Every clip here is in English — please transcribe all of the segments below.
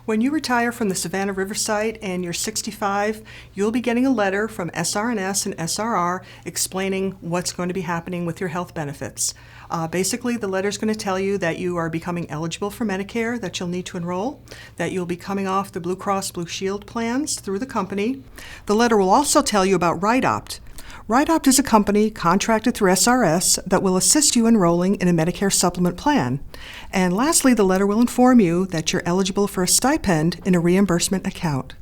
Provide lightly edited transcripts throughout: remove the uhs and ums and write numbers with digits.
When you retire from the Savannah River site and you're 65, you'll be getting a letter from SRNS and SRR explaining what's going to be happening with your health benefits. Basically, the letter's going to tell you that you are becoming eligible for Medicare, that you'll need to enroll, that you'll be coming off the Blue Cross Blue Shield plans through the company. The letter will also tell you about RightOpt. RightOpt is a company contracted through SRS that will assist you enrolling in a Medicare supplement plan. And lastly, the letter will inform you that you're eligible for a stipend in a reimbursement account.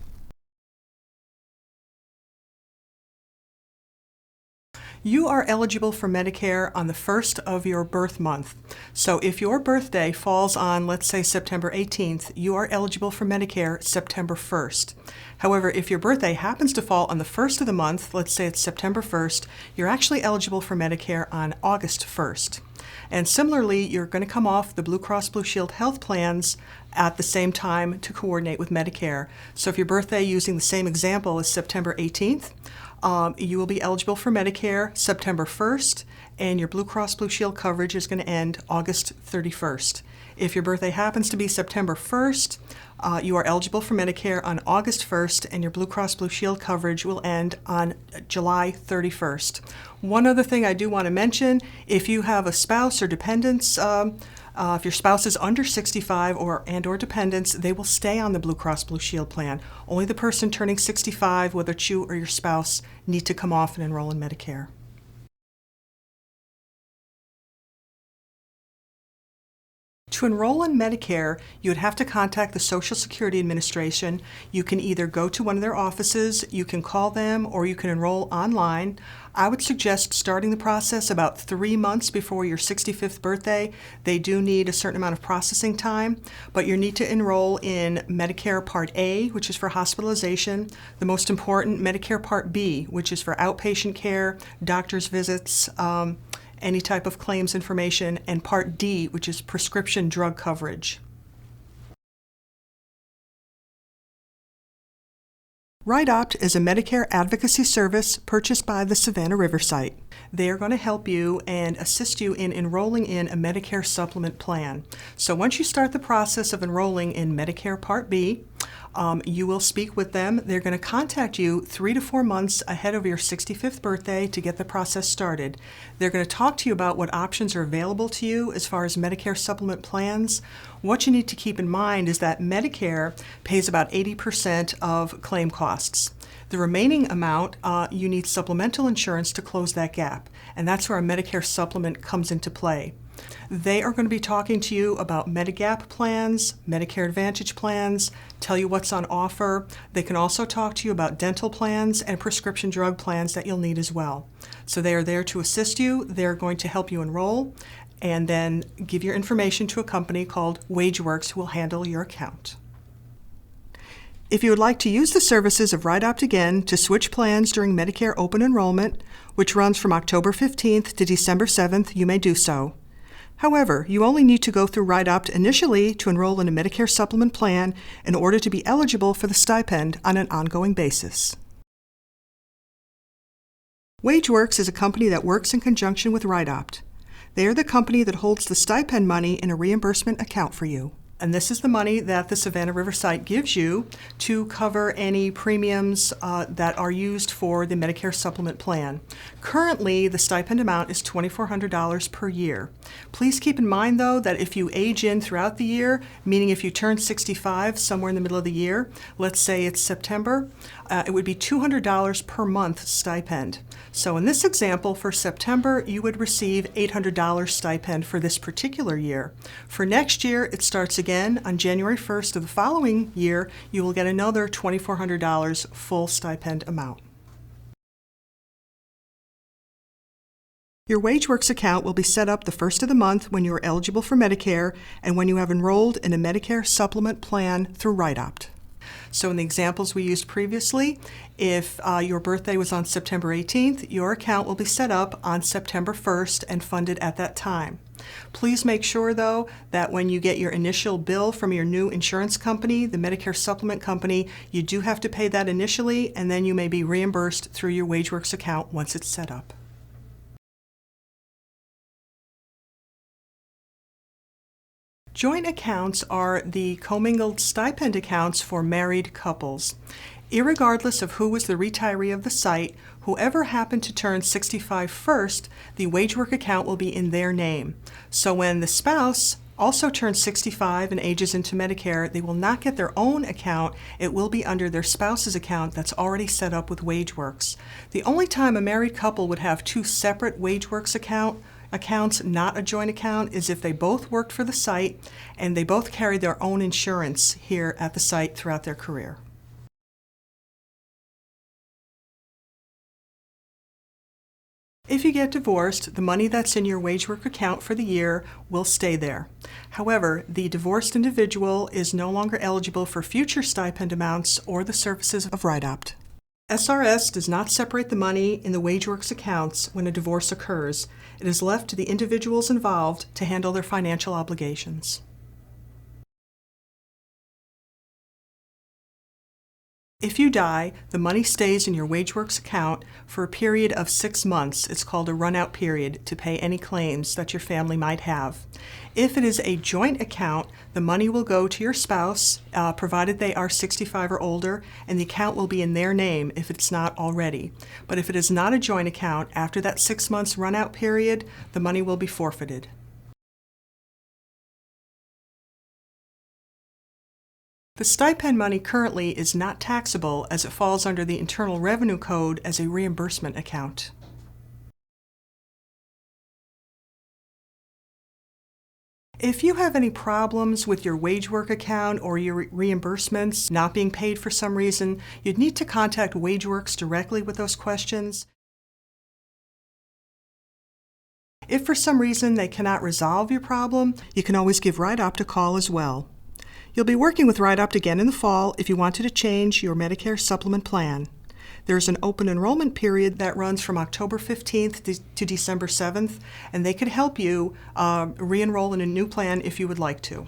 You are eligible for Medicare on the first of your birth month. So if your birthday falls on, let's say, September 18th, you are eligible for Medicare September 1st. However, if your birthday happens to fall on the first of the month, let's say it's September 1st, you're actually eligible for Medicare on August 1st. And similarly, you're going to come off the Blue Cross Blue Shield health plans at the same time to coordinate with Medicare. So if your birthday, using the same example, is September 18th, you will be eligible for Medicare September 1st, and your Blue Cross Blue Shield coverage is going to end August 31st. If your birthday happens to be September 1st, you are eligible for Medicare on August 1st, and your Blue Cross Blue Shield coverage will end on July 31st. One other thing I do want to mention, if you have a spouse or dependents, if your spouse is under 65 or dependents, they will stay on the Blue Cross Blue Shield plan. Only the person turning 65, whether it's you or your spouse, need to come off and enroll in Medicare. To enroll in Medicare, you would have to contact the Social Security Administration. You can either go to one of their offices, you can call them, or you can enroll online. I would suggest starting the process about 3 months before your 65th birthday. They do need a certain amount of processing time, but you need to enroll in Medicare Part A, which is for hospitalization, the most important, Medicare Part B, which is for outpatient care, doctor's visits, any type of claims information, and Part D, which is prescription drug coverage. RightOpt is a Medicare advocacy service purchased by the Savannah River site. They are going to help you and assist you in enrolling in a Medicare supplement plan. So once you start the process of enrolling in Medicare Part B, you will speak with them. They're going to contact you 3 to 4 months ahead of your 65th birthday to get the process started. They're going to talk to you about what options are available to you as far as Medicare supplement plans. What you need to keep in mind is that Medicare pays about 80% of claim costs. The remaining amount, you need supplemental insurance to close that gap, and that's where a Medicare supplement comes into play. They are going to be talking to you about Medigap plans, Medicare Advantage plans, tell you what's on offer. They can also talk to you about dental plans and prescription drug plans that you'll need as well. So they are there to assist you. They're going to help you enroll and then give your information to a company called WageWorks who will handle your account. If you would like to use the services of RightOpt again to switch plans during Medicare open enrollment, which runs from October 15th to December 7th, you may do so. However, you only need to go through RightOpt initially to enroll in a Medicare supplement plan in order to be eligible for the stipend on an ongoing basis. WageWorks is a company that works in conjunction with RightOpt. They are the company that holds the stipend money in a reimbursement account for you. And this is the money that the Savannah River site gives you to cover any premiums that are used for the Medicare supplement plan. Currently, the stipend amount is $2,400 per year. Please keep in mind, though, that if you age in throughout the year, meaning if you turn 65 somewhere in the middle of the year, let's say it's September, it would be $200 per month stipend. So in this example, for September, you would receive $800 stipend for this particular year. For next year, it starts again on January 1st of the following year, you will get another $2,400 full stipend amount. Your WageWorks account will be set up the first of the month when you are eligible for Medicare and when you have enrolled in a Medicare supplement plan through RightOpt. So in the examples we used previously, if your birthday was on September 18th, your account will be set up on September 1st and funded at that time. Please make sure, though, that when you get your initial bill from your new insurance company, the Medicare supplement company, you do have to pay that initially, and then you may be reimbursed through your WageWorks account once it's set up. Joint accounts are the commingled stipend accounts for married couples. Irregardless of who was the retiree of the site, whoever happened to turn 65 first, the WageWorks account will be in their name. So when the spouse also turns 65 and ages into Medicare, they will not get their own account. It will be under their spouse's account that's already set up with WageWorks. The only time a married couple would have two separate WageWorks accounts, not a joint account, is if they both worked for the site and they both carried their own insurance here at the site throughout their career. If you get divorced, the money that's in your WageWorks account for the year will stay there. However, the divorced individual is no longer eligible for future stipend amounts or the services of RightOpt. SRS does not separate the money in the WageWorks accounts when a divorce occurs. It is left to the individuals involved to handle their financial obligations. If you die, the money stays in your WageWorks account for a period of 6 months. It's called a run-out period to pay any claims that your family might have. If it is a joint account, the money will go to your spouse, provided they are 65 or older, and the account will be in their name if it's not already. But if it is not a joint account, after that 6 months run-out period, the money will be forfeited. The stipend money currently is not taxable as it falls under the Internal Revenue Code as a reimbursement account. If you have any problems with your WageWorks account or your reimbursements not being paid for some reason, you'd need to contact WageWorks directly with those questions. If for some reason they cannot resolve your problem, you can always give RightOpt a call as well. You'll be working with RightOpt again in the fall if you wanted to change your Medicare supplement plan. There's an open enrollment period that runs from October 15th to December 7th, and they could help you re-enroll in a new plan if you would like to.